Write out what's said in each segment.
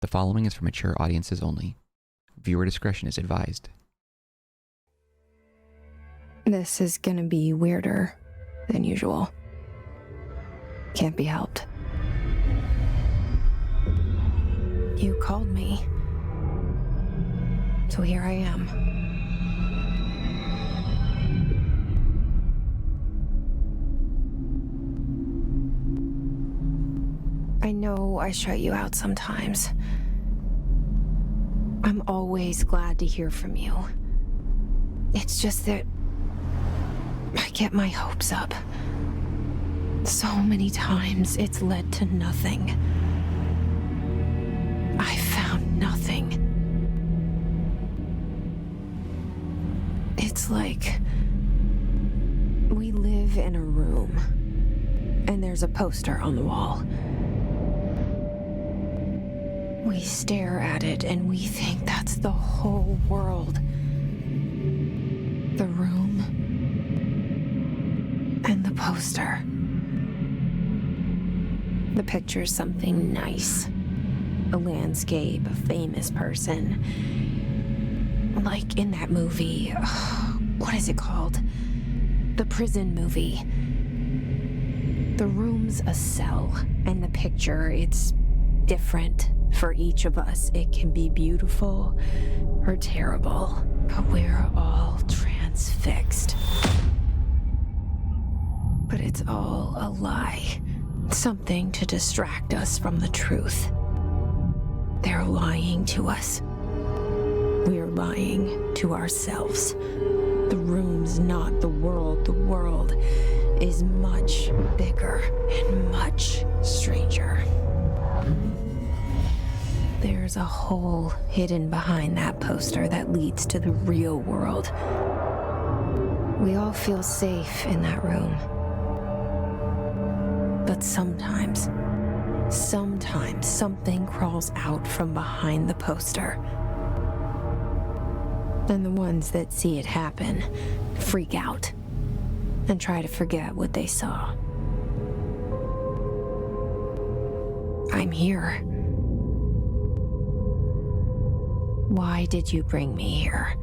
The following is for mature audiences only. Viewer discretion is advised. This is gonna be weirder than usual. Can't be helped. You called me. So here I am. I know I shut you out sometimes. I'm always glad to hear from you. It's just that I get my hopes up. So many times it's led to nothing. I found nothing. It's like we live in a room and there's a poster on the wall. We stare at it and we think that's the whole world. The room and the poster. The picture's something nice. A landscape, a famous person. Like in that movie, what is it called? The prison movie. The room's a cell, and the picture, it's different for each of us. It can be beautiful or terrible, but we're all transfixed. But it's all a lie. Something to distract us from the truth. They're lying to us. We're lying to ourselves. The room's not the world. The world is much bigger and much stranger. There's a hole hidden behind that poster that leads to the real world. We all feel safe in that room. But sometimes something crawls out from behind the poster. And the ones that see it happen freak out and try to forget what they saw. I'm here. Why did you bring me here?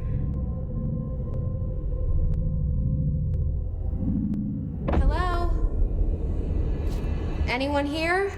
Hello? Anyone here?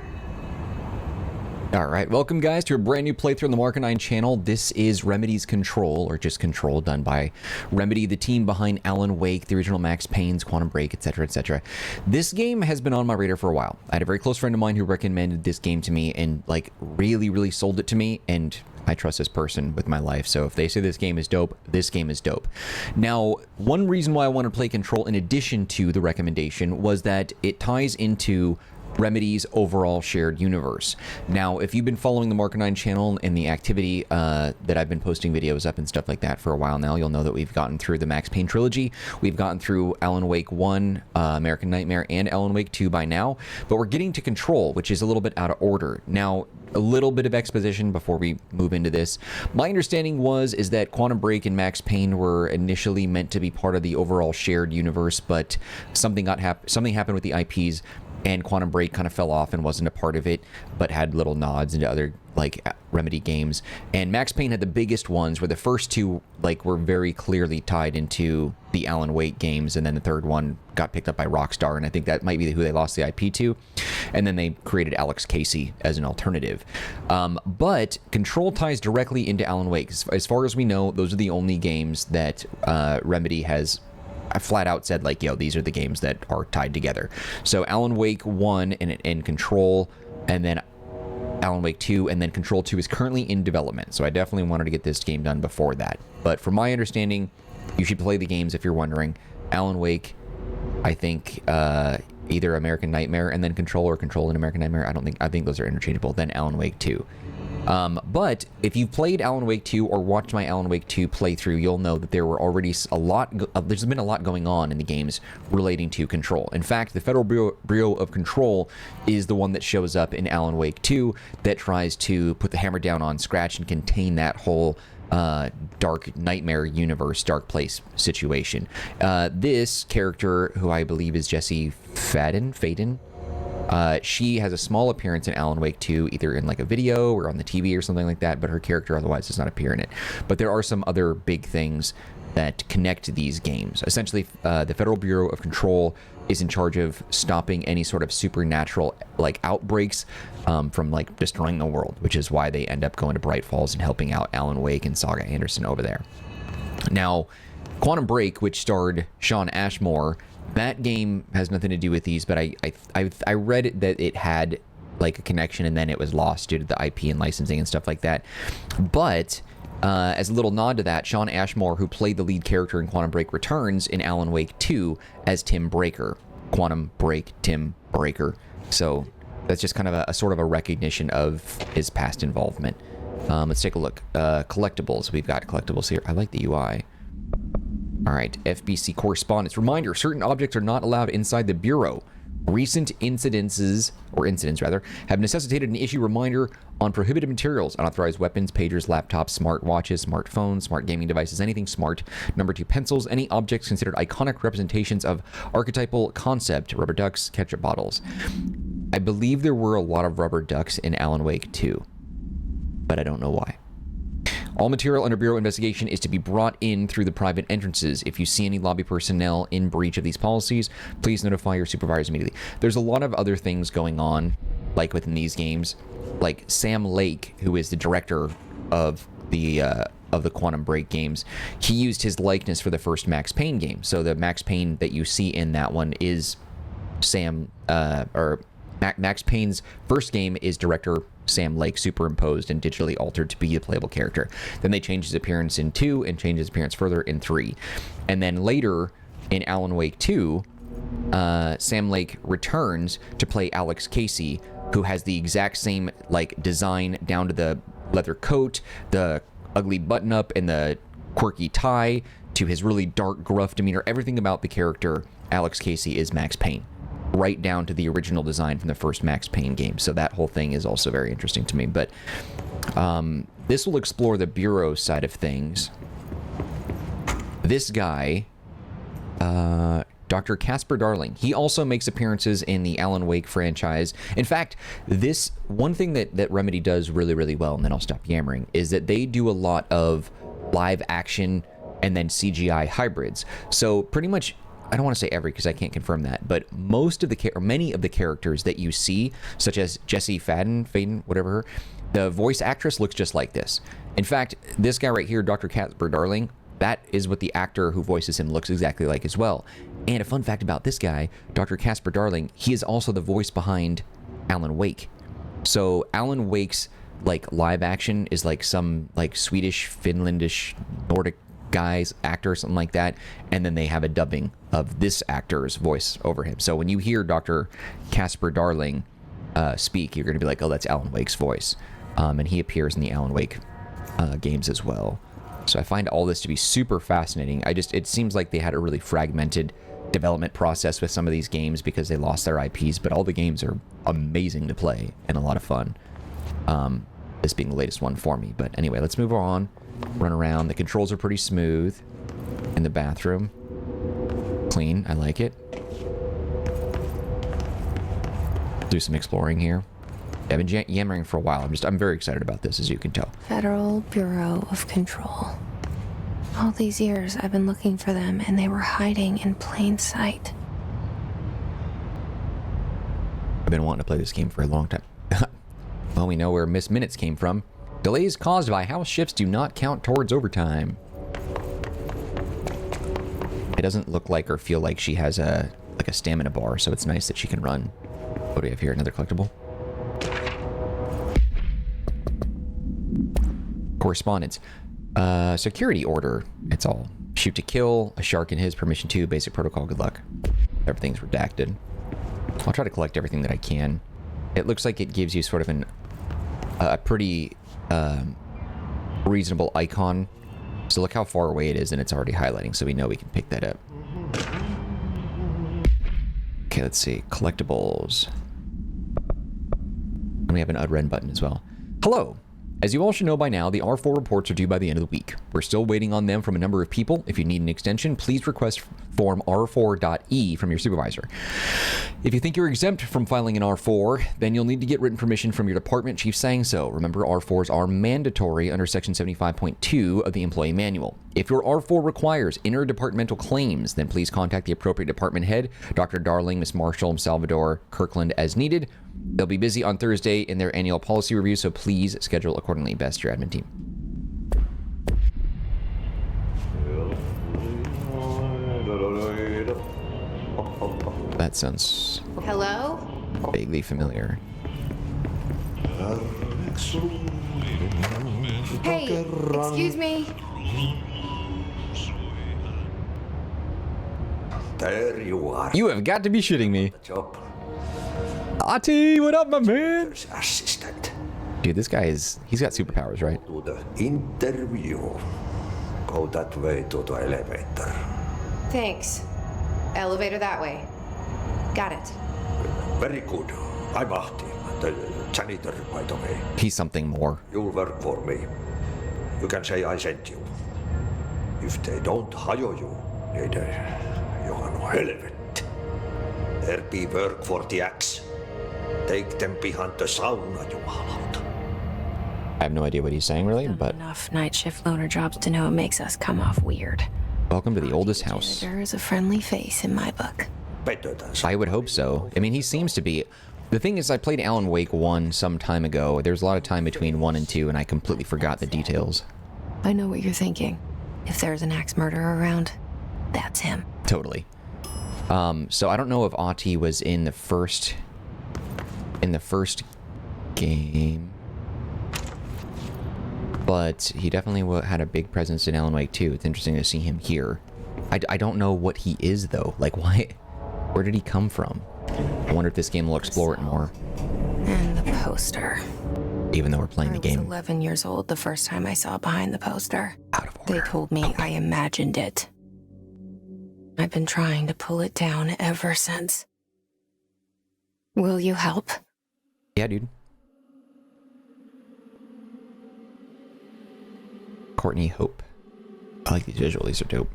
Alright, welcome guys to a brand new playthrough on the Marcanine channel. This is Remedy's Control, or just Control, done by Remedy, the team behind Alan Wake, the original Max Payne's, Quantum Break, etc, etc. This game has been on my radar for a while. I had a very close friend of mine who recommended this game to me and like really sold it to me, and I trust this person with my life, so if they say this game is dope, this game is dope. Now, one reason why I wanted to play Control in addition to the recommendation was that it ties into Remedy's overall shared universe. Now, if you've been following the Marcanine channel and the activity that I've been posting videos up and stuff like that for a while now, you'll know that we've gotten through the Max Payne trilogy. We've gotten through Alan Wake 1, American Nightmare, and Alan Wake 2 by now, but we're getting to Control, which is a little bit out of order. Now, a little bit of exposition before we move into this. My understanding is that Quantum Break and Max Payne were initially meant to be part of the overall shared universe, but something happened with the IPs, and Quantum Break kind of fell off and wasn't a part of it, but had little nods into other like Remedy games. And Max Payne had the biggest ones, where the first two like were very clearly tied into the Alan Wake games, and then the third one got picked up by Rockstar, and I think that might be who they lost the IP to. And then they created Alex Casey as an alternative. But Control ties directly into Alan Wake. As far as we know, those are the only games that Remedy has flat out said, like, yo, these are the games that are tied together. So Alan Wake 1 and Control, and then Alan Wake 2, and then Control 2 is currently in development. So I definitely wanted to get this game done before that. But from my understanding, you should play the games if you're wondering. Alan Wake, I think either American Nightmare and then Control, or Control and American Nightmare. I think those are interchangeable. Then Alan Wake 2. But if you've played Alan Wake 2 or watched my Alan Wake 2 playthrough, you'll know that there were already there's been a lot going on in the games relating to Control. In fact, the Federal Bureau of Control is the one that shows up in Alan Wake 2 that tries to put the hammer down on Scratch and contain that whole dark nightmare universe, dark place situation. This character, who I believe is Jesse Faden, She has a small appearance in Alan Wake 2, either in like a video or on the TV or something like that, but her character otherwise does not appear in it. But there are some other big things that connect these games. Essentially, the Federal Bureau of Control is in charge of stopping any sort of supernatural like outbreaks from like destroying the world, which is why they end up going to Bright Falls and helping out Alan Wake and Saga Anderson over there. Now, Quantum Break, which starred Shawn Ashmore, that game has nothing to do with these, but I read that it had like a connection and then it was lost due to the IP and licensing and stuff like that. But as a little nod to that, Shawn Ashmore, who played the lead character in Quantum Break, returns in Alan Wake 2 as Tim Breaker. Quantum Break, Tim Breaker. So that's just kind of a sort of a recognition of his past involvement. Let's take a look. Collectibles. We've got collectibles here. I like the UI. All right. FBC Correspondence. Reminder, certain objects are not allowed inside the Bureau. Recent incidents have necessitated an issue reminder on prohibited materials, unauthorized weapons, pagers, laptops, smartwatches, smartphones, smart gaming devices, anything smart. Number 2, pencils, any objects considered iconic representations of archetypal concept, rubber ducks, ketchup bottles. I believe there were a lot of rubber ducks in Alan Wake 2, but I don't know why. All material under Bureau investigation is to be brought in through the private entrances. If you see any lobby personnel in breach of these policies, please notify your supervisors immediately. There's a lot of other things going on, like within these games. Like Sam Lake, who is the director of the Quantum Break games, he used his likeness for the first Max Payne game. So the Max Payne that you see in that one is Max Payne's first game is director Sam Lake superimposed and digitally altered to be a playable character. Then they changed his appearance in 2 and changed his appearance further in 3. And then later in Alan Wake 2, Sam Lake returns to play Alex Casey, who has the exact same like design down to the leather coat, the ugly button-up, and the quirky tie, to his really dark, gruff demeanor. Everything about the character Alex Casey is Max Payne, right down to the original design from the first Max Payne game. So that whole thing is also very interesting to me. But this will explore the Bureau side of things. This guy, Dr. Casper Darling, he also makes appearances in the Alan Wake franchise. In fact, this one thing that Remedy does really, really well, and then I'll stop yammering, is that they do a lot of live action and then CGI hybrids. So pretty much, I don't want to say every because I can't confirm that, but many of the characters that you see, such as Jesse Faden, whatever, the voice actress looks just like this. In fact, this guy right here, Dr. Casper Darling, that is what the actor who voices him looks exactly like as well. And a fun fact about this guy, Dr. Casper Darling, he is also the voice behind Alan Wake. So Alan Wake's like live action is like some like Swedish, Finlandish, Nordic guy's actor or something like that, and then they have a dubbing of this actor's voice over him. So when you hear Dr. Casper Darling speak, you're going to be like, oh, that's Alan Wake's voice. And he appears in the Alan Wake games as well. So I find all this to be super fascinating. It seems like they had a really fragmented development process with some of these games because they lost their IPs, but all the games are amazing to play and a lot of fun. This being the latest one for me. But anyway, let's move on. Run around. The controls are pretty smooth in the bathroom. Clean. I like it. Do some exploring here. I've been yammering for a while. I'm very excited about this, as you can tell. Federal Bureau of Control. All these years I've been looking for them, and they were hiding in plain sight. I've been wanting to play this game for a long time. Well, we know where Miss Minutes came from. Delays caused by house shifts do not count towards overtime. It doesn't look like or feel like she has a stamina bar, so it's nice that she can run. What do we have here? Another collectible? Correspondence. Security order. It's all shoot to kill, a shark in his, permission to, basic protocol, good luck. Everything's redacted. I'll try to collect everything that I can. It looks like it gives you sort of a pretty reasonable icon. So look how far away it is, and it's already highlighting, so we know we can pick that up. Okay, let's see. Collectibles. And we have an unread button as well. Hello. As you all should know by now, the R4 reports are due by the end of the week. We're still waiting on them from a number of people. If you need an extension, please request form R4.E from your supervisor. If you think you're exempt from filing an R4, then you'll need to get written permission from your department chief saying so. Remember, R4s are mandatory under Section 75.2 of the Employee Manual. If your R4 requires interdepartmental claims, then please contact the appropriate department head, Dr. Darling, Ms. Marshall, Ms. Salvador, Kirkland, as needed. They'll be busy on Thursday in their annual policy review, so please schedule accordingly. Best, your admin team. That sounds Hello? vaguely familiar. Hey, excuse me. There you are. You have got to be shitting me. Job. Ati, what up, my man? Assistant. Dude, this guy he's got superpowers, right? To the interview. Go that way to the elevator. Thanks. Elevator that way. Got it. Very good. I'm Martti, the janitor, by the way. He's something more. You'll work for me. You can say I sent you. If they don't hire you, niin johan helvet. There be work for the axe. Take them behind the sauna, jumalauta. I have no idea what he's saying, really, but Enough night shift loner jobs to know it makes us come off weird. welcome to the oldest house. Janitor is a friendly face in my book. Better than I would hope so. I mean, he seems to be. The thing is, I played Alan Wake 1 some time ago. There's a lot of time between 1 and 2, and I completely forgot the details. I know what you're thinking. If there's an axe murderer around, that's him. Totally. So I don't know if Ati was in the first game, but he definitely had a big presence in Alan Wake 2. It's interesting to see him here. I don't know what he is, though. Like, why? Where did he come from? I wonder if this game will explore it more. And the poster. Even though we're playing the I was game 11 years old the first time I saw behind the poster. out of They order. told me I imagined it. I've been trying to pull it down ever since. Will you help? Yeah, dude. Courtney Hope. I like these visuals. These are dope.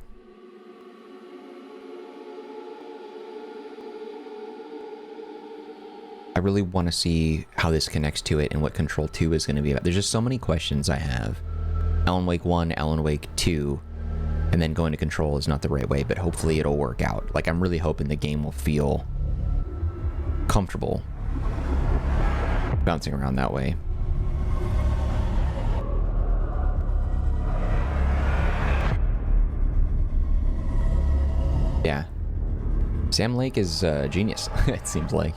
I really want to see how this connects to it and what Control 2 is going to be about. There's just so many questions I have. Alan Wake 1, Alan Wake 2, and then going to Control is not the right way, but hopefully it'll work out. Like, I'm really hoping the game will feel comfortable bouncing around that way. Yeah. Sam Lake is a genius, it seems like.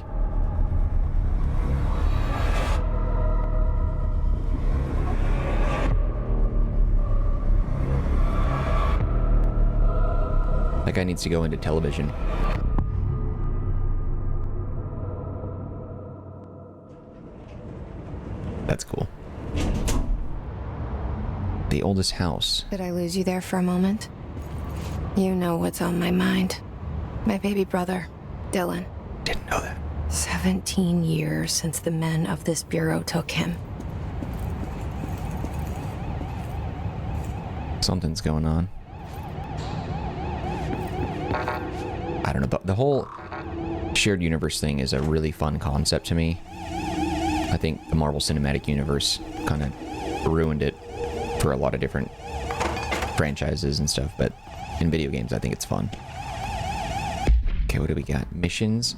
That guy needs to go into television. That's cool. The oldest house. Did I lose you there for a moment? You know what's on my mind. My baby brother, Dylan. Didn't know that. 17 years since the men of this bureau took him. Something's going on. I don't know. The whole shared universe thing is a really fun concept to me. I think the Marvel Cinematic Universe kind of ruined it for a lot of different franchises and stuff, but in video games, I think it's fun. Okay, what do we got? Missions.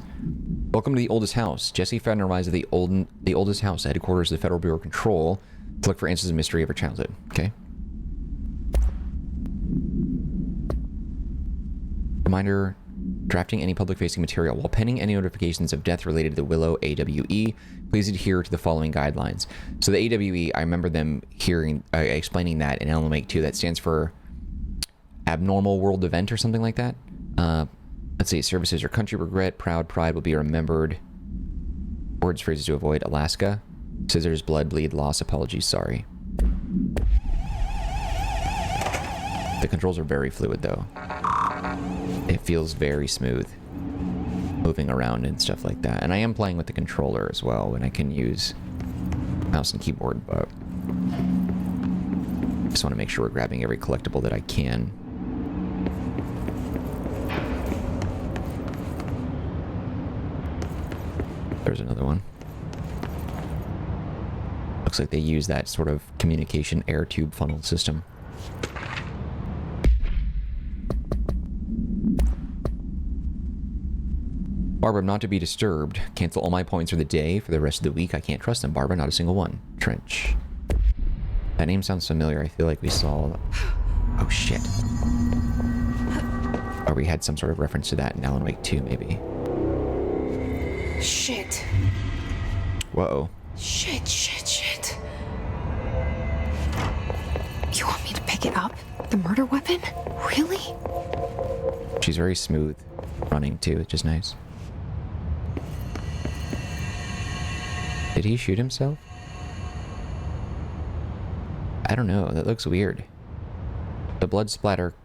Welcome to the oldest house. Jesse Faden arrives at the oldest house, the headquarters of the Federal Bureau of Control, to look for answers to the mystery of her childhood. Okay. Reminder, drafting any public-facing material. While pending any notifications of death related to the Willow AWE, please adhere to the following guidelines. So the AWE, I remember them explaining that in Alan Wake 2. That stands for Abnormal World Event or something like that. Let's see, services or country regret, proud, pride will be remembered. Words, phrases to avoid, Alaska. Scissors, blood, bleed, loss, apologies, sorry. The controls are very fluid though. It feels very smooth moving around and stuff like that. And I am playing with the controller as well, and I can use mouse and keyboard, but Just want to make sure we're grabbing every collectible that I can. There's another one. Looks like they use that sort of communication air tube funnel system. Barbara, not to be disturbed. Cancel all my points for the day. For the rest of the week, I can't trust them. Barbara, not a single one. Trench. That name sounds familiar. I feel like we saw... Oh, shit. Or we had some sort of reference to that in Alan Wake 2, maybe. Shit. Whoa. Shit. You want me to pick it up? The murder weapon? Really? She's very smooth running, too, which is nice. Did he shoot himself? I don't know. That looks weird. The blood splatter.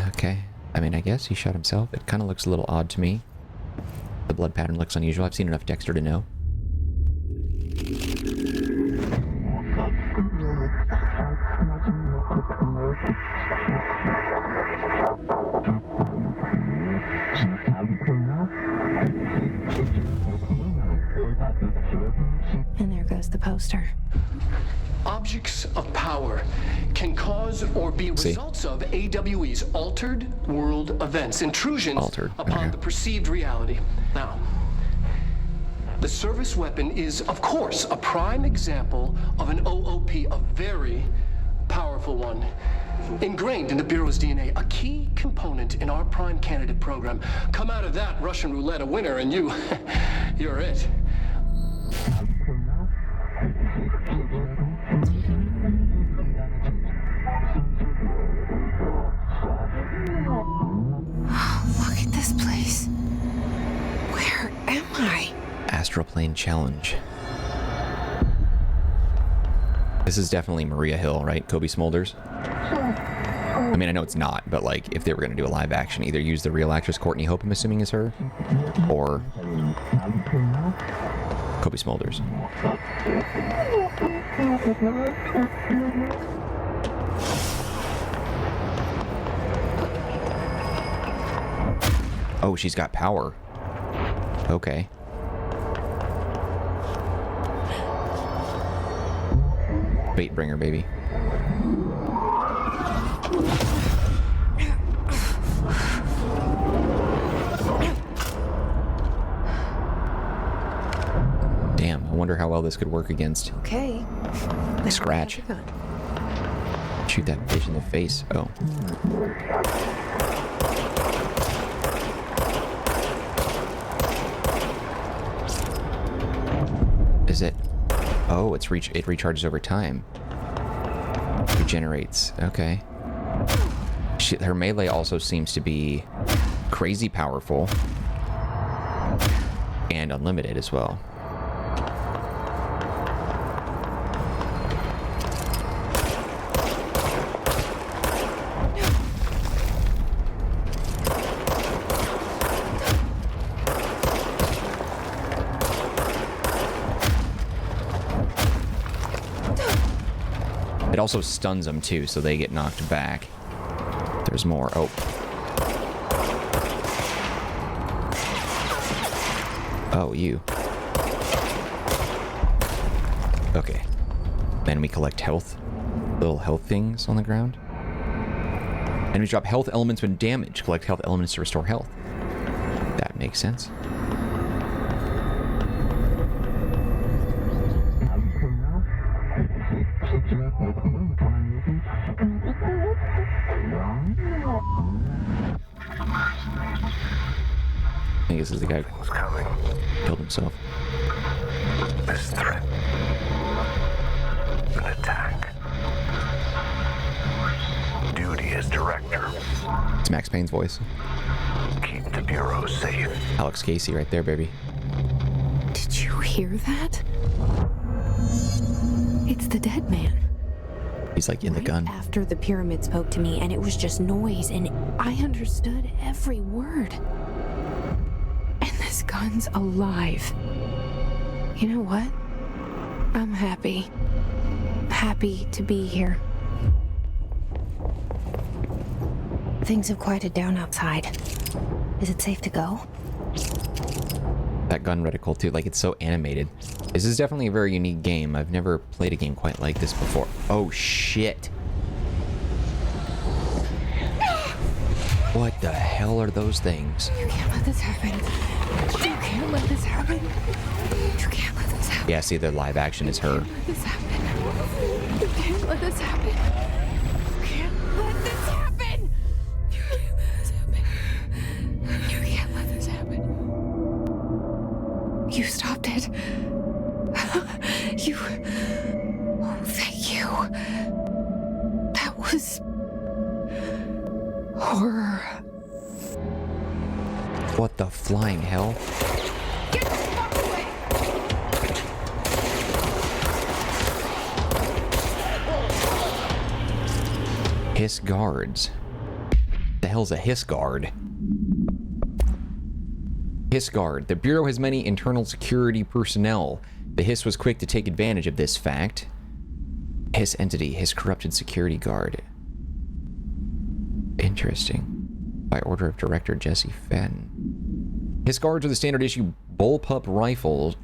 Okay. I mean, I guess he shot himself. It kind of looks a little odd to me. The blood pattern looks unusual. I've seen enough Dexter to know. And there goes the poster. Objects of power can cause or be results of AWE's altered world events, intrusions upon the perceived reality. Now, the service weapon is, of course, a prime example of an OOP, a very powerful one. Ingrained in the Bureau's DNA, a key component in our prime candidate program. Come out of that Russian roulette a winner and you're it. Look at this place. Where am I? Astral Plane Challenge. This is definitely Maria Hill, right? Kobe Smulders. I mean, I know it's not, but like, if they were going to do a live action, either use the real actress Courtney Hope, I'm assuming is her, or Kobe Smulders. Oh, she's got power. Okay. Bait bringer, baby. Damn, I wonder how well this could work against Okay. Scratch. Shoot that bitch in the face. Oh. Is it? Oh, it recharges over time. Regenerates. Okay. Her melee also seems to be crazy powerful and unlimited as well. It also stuns them too, so they get knocked back. There's more. Oh. Oh, you. Okay. Then we collect health. Little health things on the ground. And we drop health elements when damaged. Collect health elements to restore health. That makes sense. I think this is the guy who killed himself. This threat. An attack. Duty as director. It's Max Payne's voice. Keep the Bureau safe. Alex Casey right there, baby. Did you hear that? It's the dead man. He's like in the gun. After the pyramid spoke to me, and it was just noise, and I understood every word. And this This gun's alive. You know what? I'm happy. Happy to be here. Things have quieted down outside. Is it safe to go? That gun reticle too, like it's so animated. This is definitely a very unique game. I've never played a game quite like this before. Oh shit. What the hell are those things? You can't let this happen. You can't let this happen. You can't let this happen. Yeah, see, the live action is her. You can't let this happen. You can't let this happen. You can't let this happen. You can't let this happen. You can't let this happen. You stopped it. You... Oh, thank you. That was... horror. What the flying hell? Get the fuck away! Hiss guards. The hell's a hiss guard? Hiss guard. The Bureau has many internal security personnel. The Hiss was quick to take advantage of this fact. Hiss entity. Hiss corrupted security guard. Interesting. By order of director Jesse Faden. His guards are the standard issue bullpup rifles,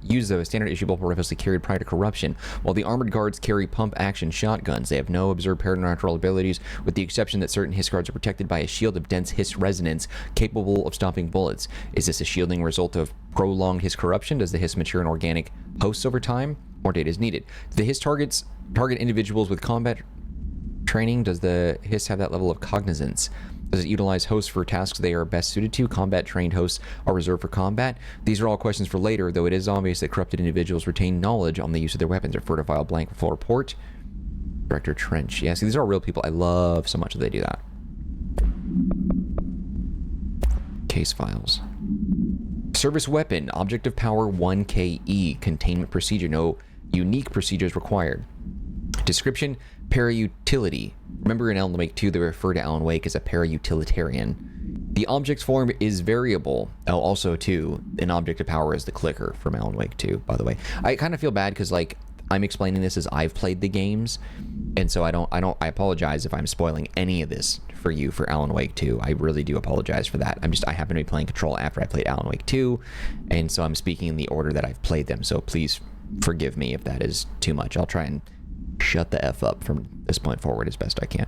use the standard issue bullpup rifles they carried prior to corruption, while the armored guards carry pump action shotguns. They have no observed paranormal abilities, with the exception that certain Hiss guards are protected by a shield of dense Hiss resonance capable of stopping bullets. Is this a shielding result of prolonged Hiss corruption? Does the Hiss mature in organic hosts over time? More data is needed. Do the Hiss target individuals with combat training? Does the Hiss have that level of cognizance? Does it utilize hosts for tasks they are best suited to? Combat-trained hosts are reserved for combat. These are all questions for later, though it is obvious that corrupted individuals retain knowledge on the use of their weapons. Refer to file blank for full report. Director Trench. Yeah, see, these are all real people. I love so much that they do that. Case files. Service weapon. Object of power 1KE. Containment procedure. No unique procedures required. Description. Para-utility. Remember in Alan Wake 2 they refer to Alan Wake as a para-utilitarian. The object's form is variable. Oh, also too, an object of power is the clicker from Alan Wake 2, by the way. I kind of feel bad because like I'm explaining this as I've played the games, and so I apologize if I'm spoiling any of this for you for Alan Wake 2. I really do apologize for that. I happen to be playing Control after I played Alan Wake 2, and so I'm speaking in the order that I've played them, so please forgive me if that is too much. I'll try and shut the F up from this point forward as best I can.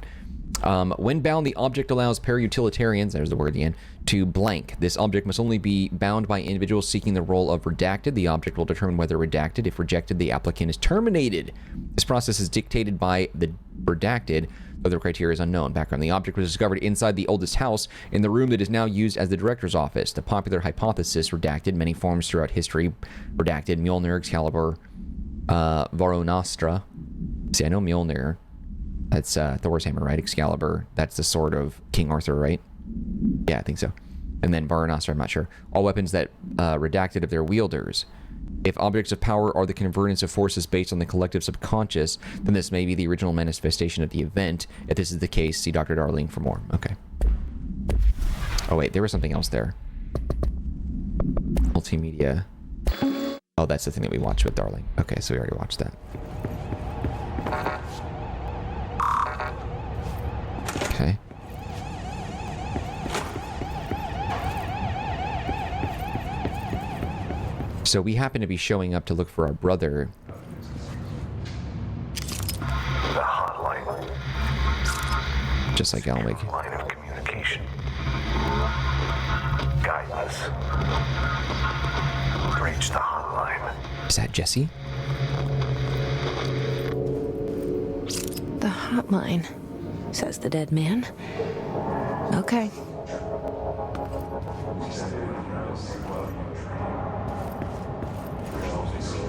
When bound, the object allows para-utilitarians, there's the word again, to blank. This object must only be bound by individuals seeking the role of redacted. The object will determine whether redacted. If rejected, the applicant is terminated. This process is dictated by the redacted, though the criteria is unknown. Background: the object was discovered inside the oldest house in the room that is now used as the director's office. The popular hypothesis: redacted, many forms throughout history. Redacted: Mjolnir, Excalibur, Varonostra. See, I know Mjolnir. That's Thor's hammer, right? Excalibur. That's the sword of King Arthur, right? Yeah, I think so. And then Varonostra, I'm not sure. All weapons that redacted of their wielders. If objects of power are the convergence of forces based on the collective subconscious, then this may be the original manifestation of the event. If this is the case, see Dr. Darling for more. Okay. Oh, wait, there was something else there. Multimedia. Oh, that's the thing that we watched with Darling. Okay, so we already watched that. Okay. So we happen to be showing up to look for our brother. The hotline. Just like Alan Wake. Line of communication. Guide us. Reach the hotline. Is that Jesse? The hotline, says the dead man. Okay.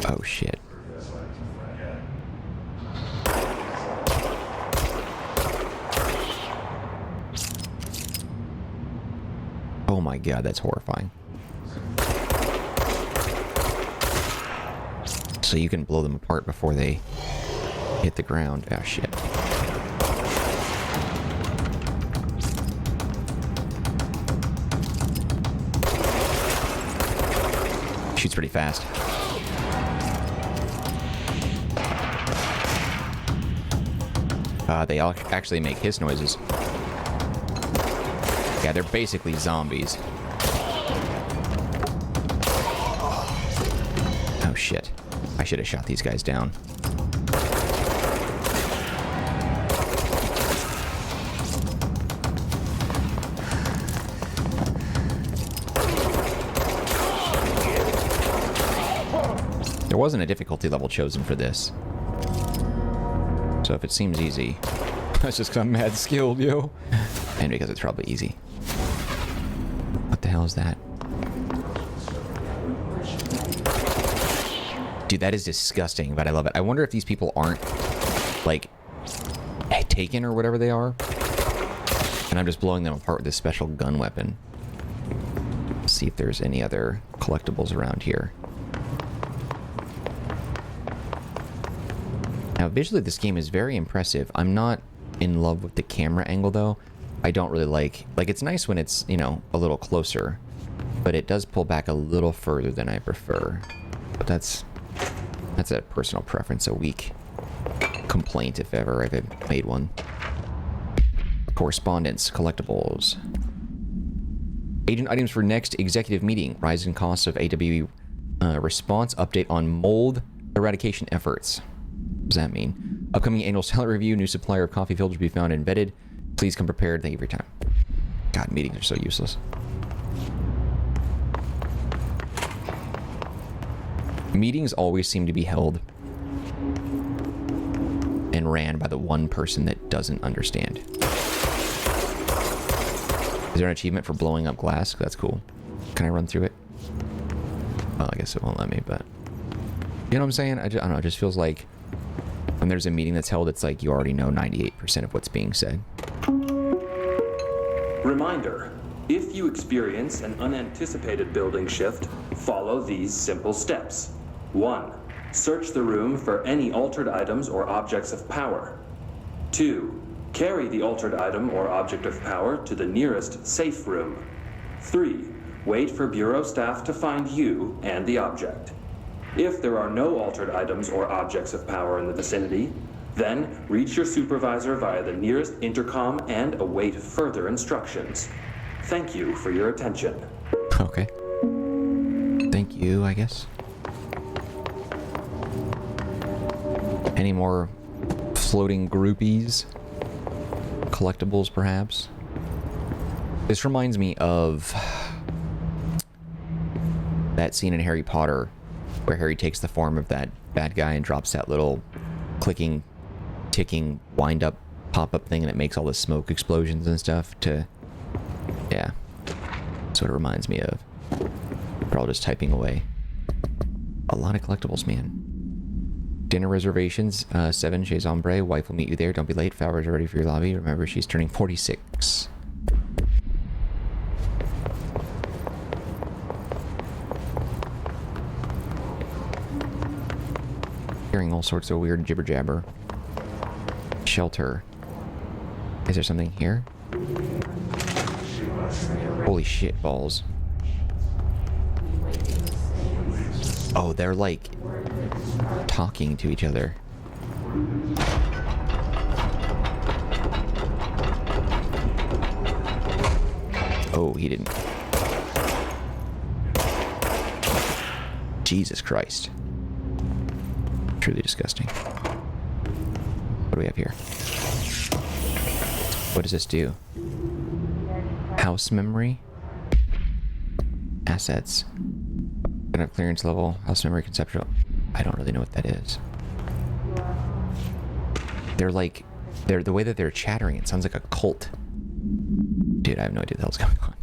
Oh shit. Oh my god, that's horrifying. So you can blow them apart before they hit the ground. Oh shit. Shoots pretty fast. They all actually make hiss noises. Yeah, they're basically zombies. Oh shit. I should have shot these guys down. There wasn't a difficulty level chosen for this. So if it seems easy, that's just because I'm mad skilled, yo. And because it's probably easy. What the hell is that? Dude, that is disgusting, but I love it. I wonder if these people aren't, like, taken or whatever they are. And I'm just blowing them apart with this special gun weapon. Let's see if there's any other collectibles around here. Now, visually, this game is very impressive. I'm not in love with the camera angle, though. I don't really like, it's nice when it's, you know, a little closer, but it does pull back a little further than I prefer. But that's a personal preference, a weak complaint, if ever I've made one. Correspondence, collectibles. Agent items for next executive meeting. Rise in costs of AWE response. Update on mold eradication efforts. What does that mean? Upcoming annual salary review. New supplier of coffee filters to be found and vetted. Please come prepared. Thank you for your time. God, meetings are so useless. Meetings always seem to be held and ran by the one person that doesn't understand. Is there an achievement for blowing up glass? That's cool. Can I run through it? Well, I guess it won't let me, but... You know what I'm saying? I don't know, it just feels like when there's a meeting that's held, it's like you already know 98% of what's being said. Reminder, if you experience an unanticipated building shift, follow these simple steps. 1. Search the room for any altered items or objects of power. 2. Carry the altered item or object of power to the nearest safe room. 3. Wait for Bureau staff to find you and the object. If there are no altered items or objects of power in the vicinity, then reach your supervisor via the nearest intercom and await further instructions. Thank you for your attention. Okay. Thank you, I guess. Any more floating groupies? Collectibles, perhaps? This reminds me of that scene in Harry Potter where Harry takes the form of that bad guy and drops that little clicking, ticking, wind-up, pop-up thing, and it makes all the smoke explosions and stuff to... Yeah. That's what it reminds me of. We're all just typing away. A lot of collectibles, man. Dinner reservations, 7, Chez Ombre. Wife will meet you there. Don't be late. Flowers are ready for your lobby. Remember, she's turning 46. Hearing all sorts of weird jibber-jabber. Shelter. Is there something here? Holy shit balls. Oh, they're like talking to each other. Oh, he didn't. Jesus Christ. Truly disgusting. What do we have here? What does this do? House memory? Assets. Gonna have clearance level. House memory conceptual. I don't really know what that is. They're like... the way that they're chattering, it sounds like a cult. Dude, I have no idea what the hell's going on.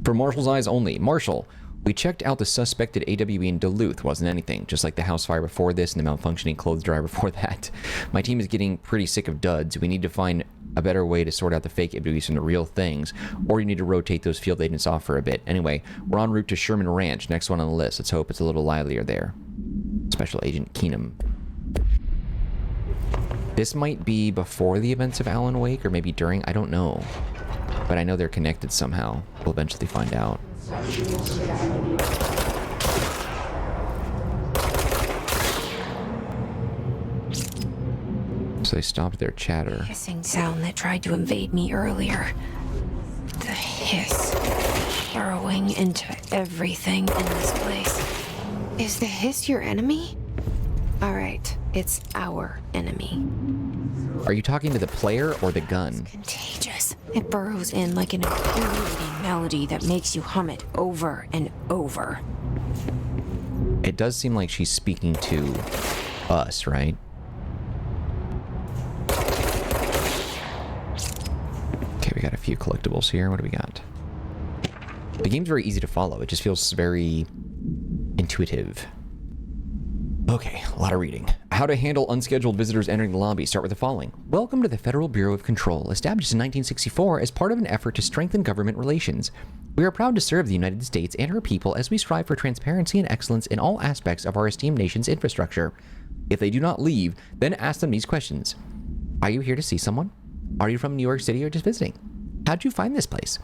For Marshall's eyes only. Marshall, we checked out the suspected AWE in Duluth. Wasn't anything. Just like the house fire before this and the malfunctioning clothes dryer before that. My team is getting pretty sick of duds. We need to find a better way to sort out the fake AWEs from the real things. Or you need to rotate those field agents off for a bit. Anyway, we're en route to Sherman Ranch. Next one on the list. Let's hope it's a little livelier there. Special Agent Keenum. This might be before the events of Alan Wake, or maybe during. I don't know. But I know they're connected somehow. We'll eventually find out. So they stopped their chatter. Hissing sound that tried to invade me earlier. The hiss burrowing into everything in this place. Is the hiss your enemy? All right, it's our enemy. Are you talking to the player or the gun? It's contagious. It burrows in like an infuriating melody that makes you hum it over and over. It does seem like she's speaking to us, right? Okay, we got a few collectibles here. What do we got? The game's very easy to follow. It just feels very intuitive. Okay, a lot of reading. How to handle unscheduled visitors entering the lobby. Start with the following. Welcome to the Federal Bureau of Control, established in 1964 as part of an effort to strengthen government relations. We are proud to serve the United States and her people as we strive for transparency and excellence in all aspects of our esteemed nation's infrastructure. If they do not leave, then ask them these questions. Are you here to see someone? Are you from New York City or just visiting? How'd you find this place?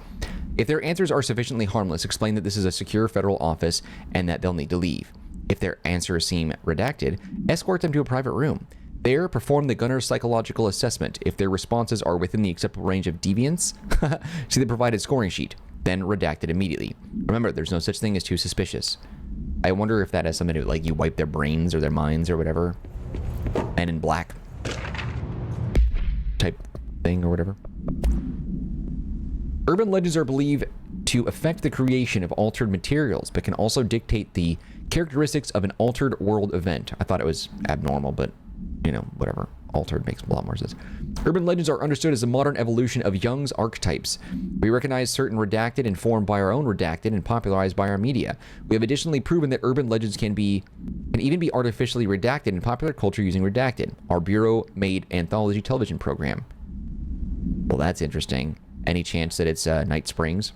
If their answers are sufficiently harmless, explain that this is a secure federal office and that they'll need to leave. If their answers seem redacted, escort them to a private room. There, perform the gunner's psychological assessment. If their responses are within the acceptable range of deviance, see the provided scoring sheet. Then redact it immediately. Remember, there's no such thing as too suspicious. I wonder if that has something to do with, like, you wipe their brains or their minds or whatever. Men in Black type thing or whatever. Urban legends are believed to affect the creation of altered materials, but can also dictate the characteristics of an altered world event. I thought it was abnormal, but, you know, whatever. Altered makes a lot more sense. Urban legends are understood as a modern evolution of Jung's archetypes. We recognize certain redacted, informed by our own redacted, and popularized by our media. We have additionally proven that urban legends can even be artificially redacted in popular culture using redacted. Our Bureau made anthology television program. Well, that's interesting. Any chance that it's Night Springs?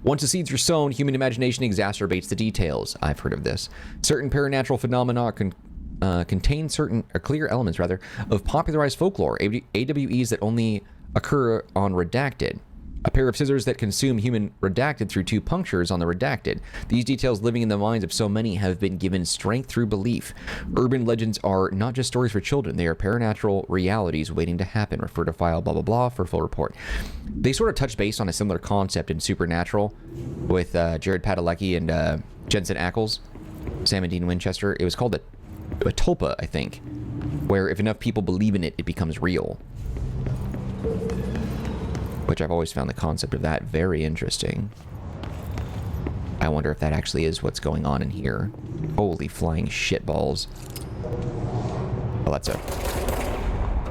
Once the seeds are sown, human imagination exacerbates the details. I've heard of this. Certain paranormal phenomena contain certain clear elements, of popularized folklore, AWEs that only occur on redacted. A pair of scissors that consume human redacted through 2 punctures on the redacted. These details living in the minds of so many have been given strength through belief. Urban legends are not just stories for children. They are paranormal realities waiting to happen. Refer to file blah blah blah for full report. They sort of touch base on a similar concept in Supernatural with Jared Padalecki and Jensen Ackles, Sam and Dean Winchester. It was called a tulpa, I think, where if enough people believe in it, it becomes real. Which I've always found the concept of that very interesting. I wonder if that actually is what's going on in here. Holy flying shitballs. Oh,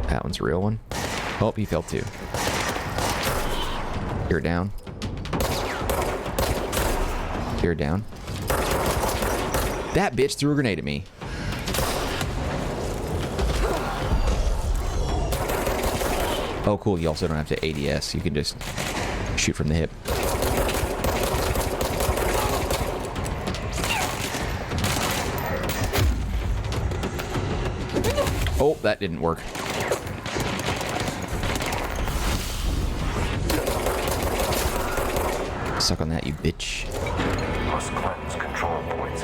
that one's a real one. Oh, he fell too. You're down. You're down. That bitch threw a grenade at me. Oh, cool. You also don't have to ADS. You can just shoot from the hip. Oh, that didn't work. Suck on that, you bitch. Must cleanse control points.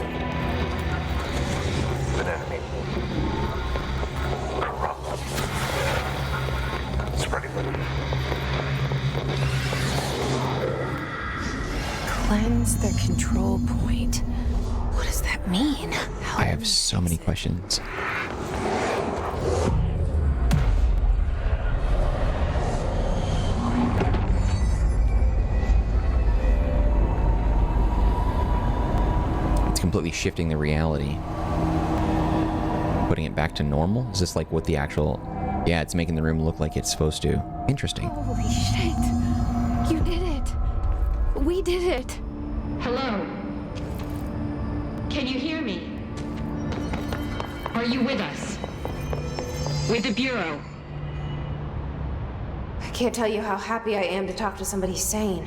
An enemy. Corrupt. Spreading. Cleanse the control point. What does that mean? I have so many questions. It's completely shifting the reality. Putting it back to normal? Is this like what the actual... Yeah, it's making the room look like it's supposed to. Interesting. Holy shit. You did it. We did it. Hello? Can you hear me? Are you with us? With the Bureau? I can't tell you how happy I am to talk to somebody sane.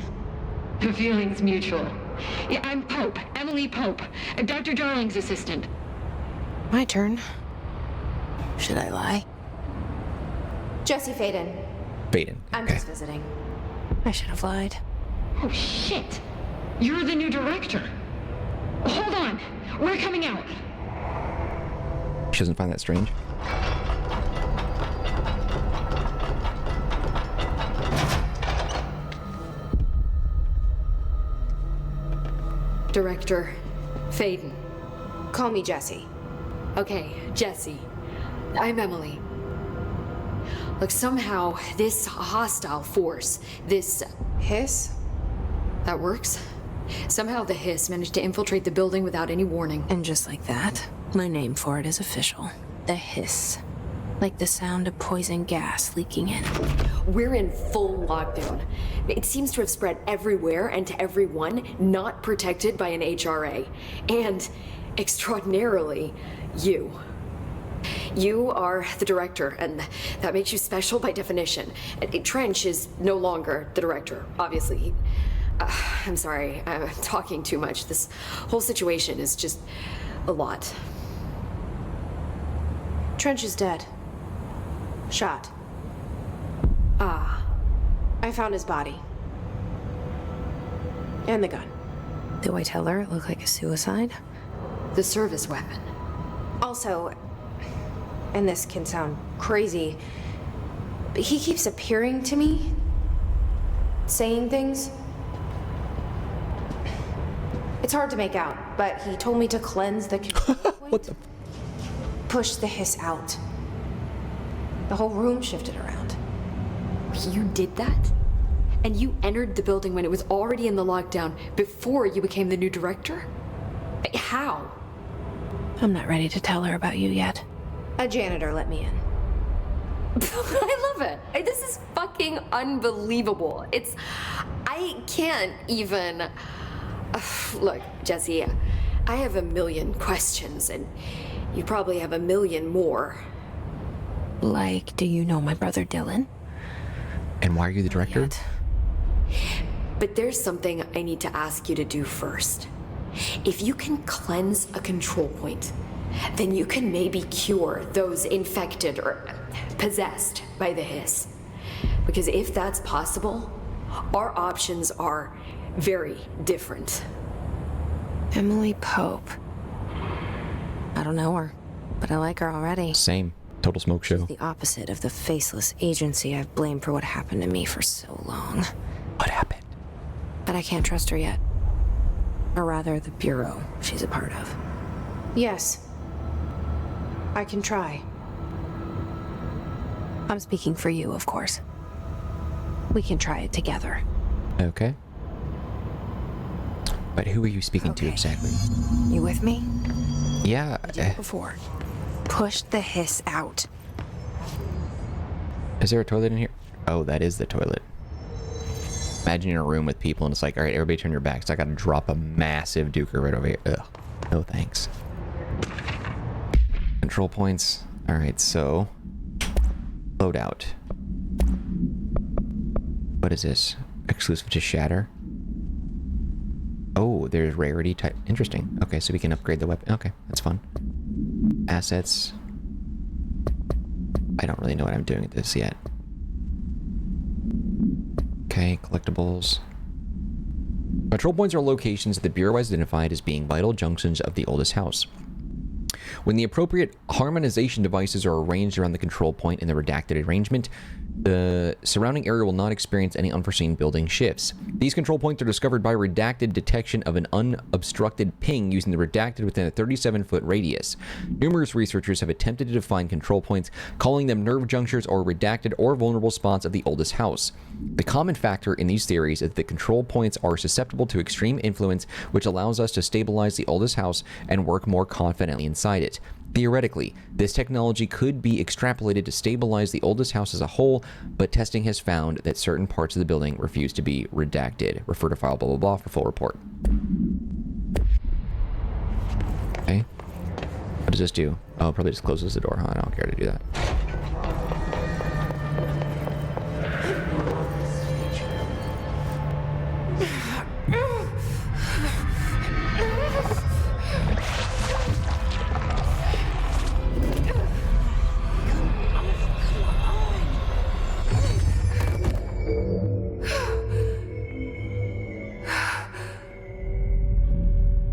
The feeling's mutual. Yeah, I'm Pope, Emily Pope, Dr. Darling's assistant. My turn. Should I lie? Jesse Faden. Faden. I'm Okay. just visiting. I should have lied. Oh, shit. You're the new director. Hold on. We're coming out. She doesn't find that strange. Director Faden. Call me Jesse. Okay, Jesse. I'm Emily. Look, somehow this hostile force, this Hiss? that works. Somehow the hiss managed to infiltrate the building without any warning. And just like that, my name for it is official. The hiss. Like the sound of poison gas leaking in. We're in full lockdown. It seems to have spread everywhere and to everyone not protected by an HRA. And, extraordinarily, you. You are the director, and that makes you special by definition. Trench is no longer the director, obviously. I'm sorry, I'm talking too much. This whole situation is just a lot. Trench is dead. Shot. Ah. I found his body. And the gun. Do I tell her it looked like a suicide? The service weapon. Also, and this can sound crazy, but he keeps appearing to me, saying things. It's hard to make out, but he told me to cleanse the control point. What the? Push the hiss out. The whole room shifted around. You did that? And you entered the building when it was already in the lockdown before you became the new director? How? I'm not ready to tell her about you yet. A janitor let me in. I love it. This is fucking unbelievable. I can't even... Look, Jesse, I have a million questions, and you probably have a million more. Like, do you know my brother Dylan? And why are you the director? But there's something I need to ask you to do first. If you can cleanse a control point, then you can maybe cure those infected or possessed by the hiss. Because if that's possible, our options are very different. Emily Pope. I don't know her, but I like her already. Same. Total smoke show. The opposite of the faceless agency I've blamed for what happened to me for so long. What happened? But I can't trust her yet. Or rather, the bureau she's a part of. Yes. I can try. I'm speaking for you, of course. We can try it together. Okay. But who are you speaking to exactly? You with me? Yeah. I did it before. Push the hiss out. Is there a toilet in here? Oh, that is the toilet. Imagine you're in a room with people and it's like, all right, everybody turn your backs. I gotta drop a massive duker right over here. Ugh. No thanks. Control points. All right, so loadout. What is this? Exclusive to Shatter. Oh, there's rarity type. Interesting. Okay, so we can upgrade the weapon. Okay, that's fun. Assets. I don't really know what I'm doing with this yet. Okay, collectibles. Control points are locations that the Bureau has identified as being vital junctions of the oldest house. When the appropriate harmonization devices are arranged around the control point in the redacted arrangement, the surrounding area will not experience any unforeseen building shifts. These control points are discovered by redacted detection of an unobstructed ping using the redacted within a 37-foot radius. Numerous researchers have attempted to define control points, calling them nerve junctures or redacted or vulnerable spots of the oldest house. The common factor in these theories is that the control points are susceptible to extreme influence, which allows us to stabilize the oldest house and work more confidently inside it. Theoretically, this technology could be extrapolated to stabilize the oldest house as a whole, but testing has found that certain parts of the building refuse to be redacted. Refer to file blah blah blah for full report. Okay. What does this do? Oh, it probably just closes the door, huh? I don't care to do that.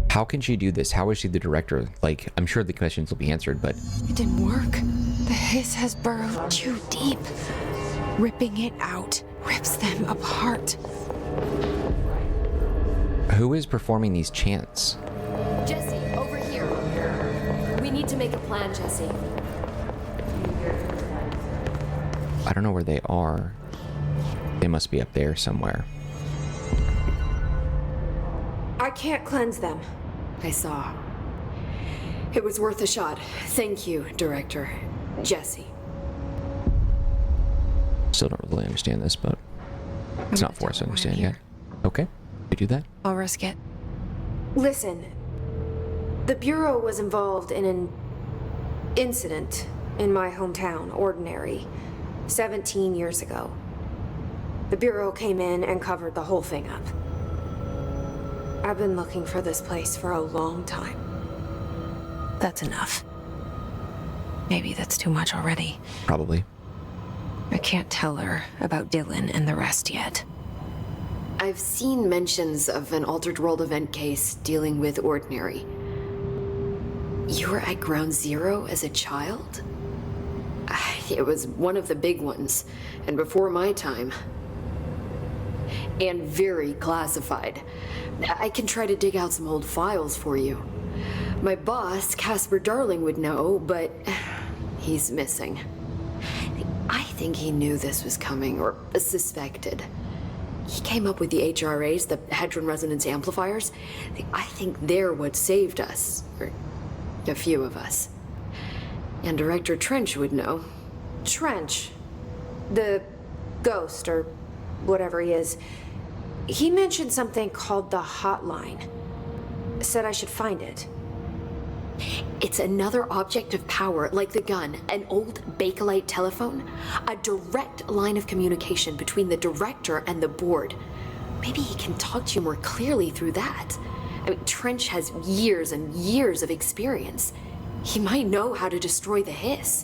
How can she do this? How is she the director? Like, I'm sure the questions will be answered, but... It didn't work. The hiss has burrowed too deep. Ripping it out rips them apart. Who is performing these chants? Jesse, over here. We need to make a plan, Jesse. I don't know where they are. They must be up there somewhere. I can't cleanse them. I saw. It was worth a shot. Thank you, Director. Jesse. Still don't really understand this, but it's not for us to understand yet. Okay, we do that. I'll risk it. Listen, the Bureau was involved in an incident in my hometown, Ordinary, 17 years ago. The Bureau came in and covered the whole thing up. I've been looking for this place for a long time. That's enough. Maybe that's too much already. Probably. I can't tell her about Dylan and the rest yet. I've seen mentions of an Altered World event case dealing with Ordinary. You were at Ground Zero as a child? It was one of the big ones, and before my time. And very classified. I can try to dig out some old files for you. My boss, Casper Darling, would know, but he's missing. I think he knew this was coming, or suspected. He came up with the HRAs, the Hadron Resonance Amplifiers. I think they're what saved us, or a few of us. And Director Trench would know. Trench, the ghost, or whatever he is, he mentioned something called the Hotline. Said I should find it. It's another object of power, like the gun, an old Bakelite telephone, a direct line of communication between the director and the board. Maybe he can talk to you more clearly through that. I mean, Trench has years and years of experience. He might know how to destroy the hiss.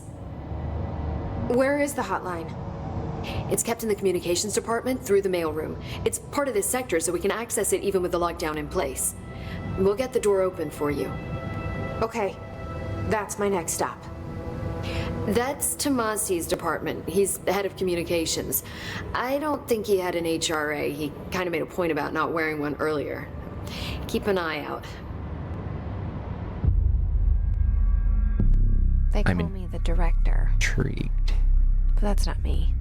Where is the Hotline? It's kept in the communications department through the mailroom. It's part of this sector, so we can access it even with the lockdown in place. We'll get the door open for you. Okay, that's my next stop. That's Tomasi's department. He's the head of communications. I don't think he had an HRA. He kind of made a point about not wearing one earlier. Keep an eye out. They call me the director. Intrigued. But that's not me.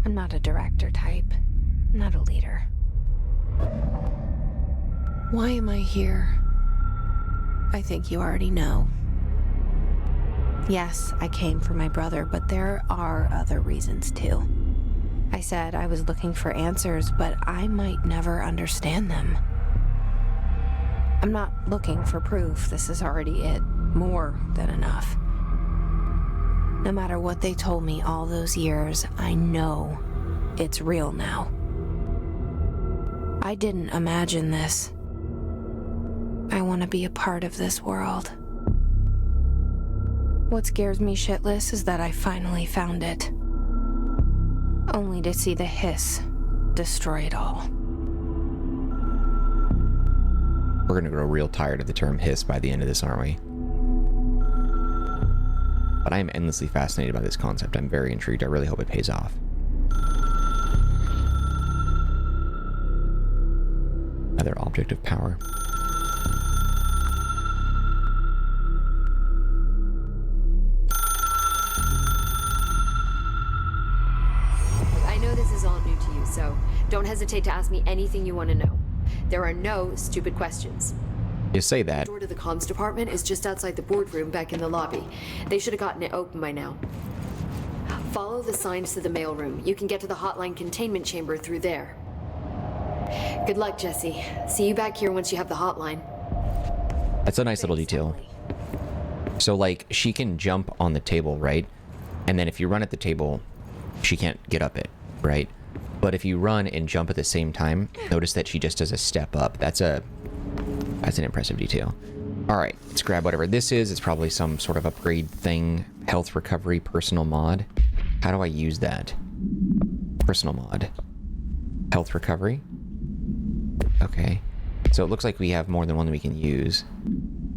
I'm not a director type. I'm not a leader. Why am I here? I think you already know. Yes, I came for my brother, but there are other reasons too. I said I was looking for answers, but I might never understand them. I'm not looking for proof. This is already it. More than enough. No matter what they told me all those years, I know it's real now. I didn't imagine this. I want to be a part of this world. What scares me shitless is that I finally found it. Only to see the hiss destroy it all. We're gonna grow real tired of the term hiss by the end of this, aren't we? But I am endlessly fascinated by this concept. I'm very intrigued. I really hope it pays off. Another object of power. I know this is all new to you, so don't hesitate to ask me anything you want to know. There are no stupid questions. You say that. The door to the comms department is just outside the boardroom back in the lobby. They should have gotten it open by now. Follow the signs to the mailroom. You can get to the Hotline containment chamber through there. Good luck, Jesse. See you back here once you have the Hotline. That's a nice little detail. So, like, she can jump on the table, right? And then if you run at the table, she can't get up it, right? But if you run and jump at the same time, notice that she just does a step up. That's an impressive detail. All right, let's grab whatever this is. It's probably some sort of upgrade thing. Health recovery, personal mod. How do I use that? Personal mod. Health recovery. Okay. So it looks like we have more than one that we can use.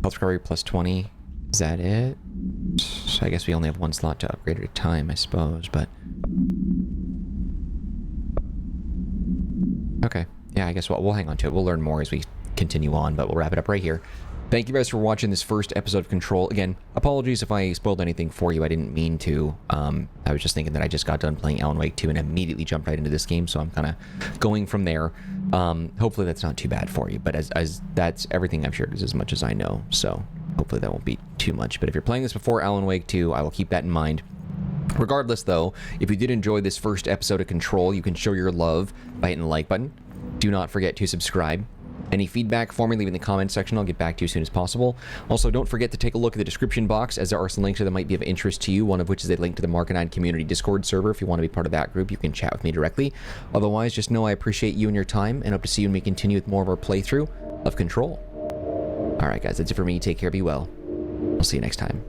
Health recovery plus 20. Is that it? So I guess we only have one slot to upgrade at a time, I suppose, but... Okay. Yeah, I guess we'll hang on to it. We'll learn more as we continue on, but we'll wrap it up right here. Thank you guys for watching this first episode of Control. Again, apologies if I spoiled anything for you. I didn't mean to. I was just thinking that I just got done playing Alan Wake 2 and immediately jumped right into this game, so I'm kind of going from there. Hopefully that's not too bad for you, but as that's everything I've shared is as much as I know, so hopefully that won't be too much. But if you're playing this before Alan Wake 2, I will keep that in mind. Regardless, though, if you did enjoy this first episode of Control, you can show your love by hitting the like button. Do not forget to subscribe. Any feedback for me, leave in the comments section. I'll get back to you as soon as possible. Also, don't forget to take a look at the description box, as there are some links that might be of interest to you, one of which is a link to the Marcanine community Discord server. If you want to be part of that group, you can chat with me directly. Otherwise, just know I appreciate you and your time, and hope to see you when we continue with more of our playthrough of Control. Alright guys, that's it for me. Take care, be well. I'll see you next time.